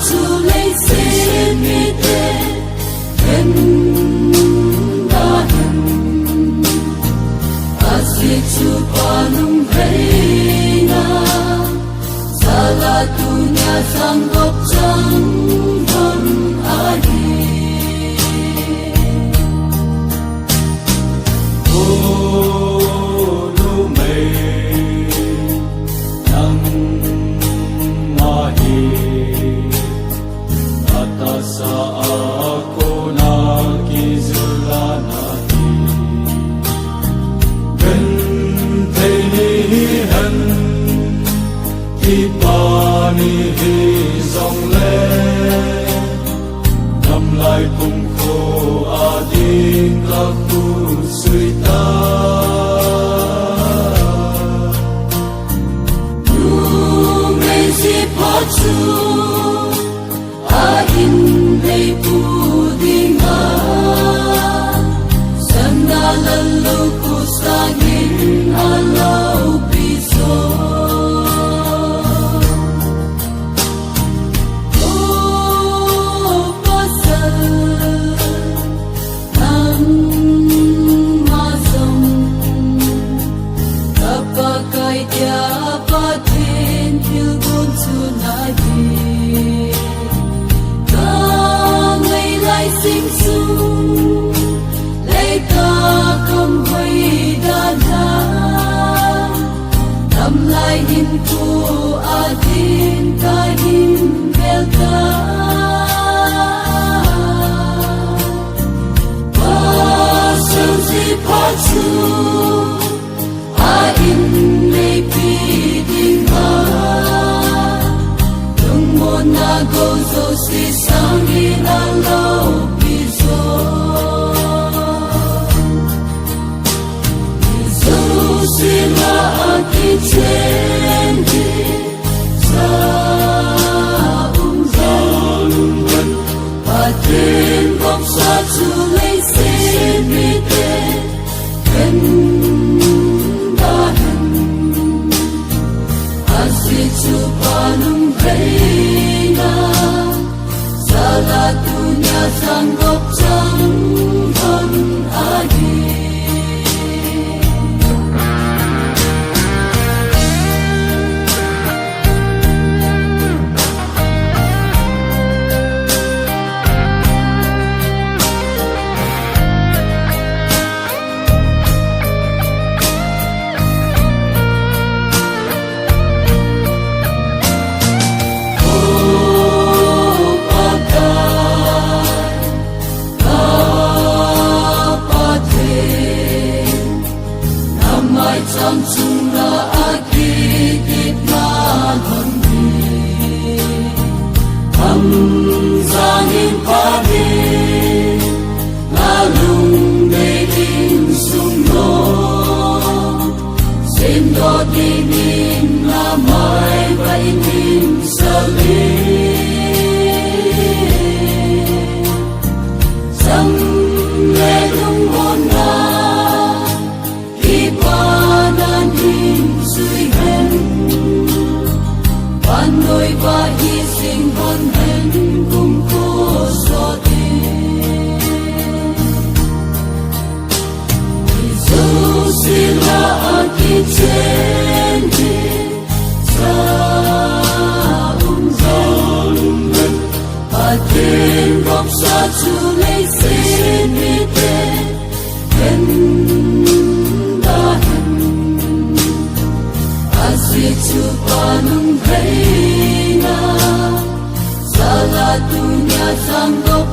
chu lấy xin mi thế em đã hình asi chu panung hay na sala dunia sanggup jangan adi Pani hi dòng lệ năm lai cùng khô adin ta khu suy ta nu mei si pa chu adin lei pu dinga sanda lalu ku sangin alau piso sinh sung lấy ta không quay đàn la làm lại hình cu adin ta hình bel ta pa sâu si pa chu adin lấy pi ding ma tung mon na go so si sang in a low sila aki chendi sa zalungan patin gok sa chulay sinite ken dahan asi chupanung hayna sala dunia sanggup jangan adi trong chung là aki kịp na hồn đi thầm ra nhìn qua đi là lùng để in sung nô xin đo đi nhìn là mai vậy nhìn sợ lý dâm lệ lung hồn na đôi và hy sinh hôn hẹn cùng cô so tình dù xin là aki trên đi sa zalungan patin gok sa chulay sinite ken dahan asi chupanung hayna sala dunia sanggup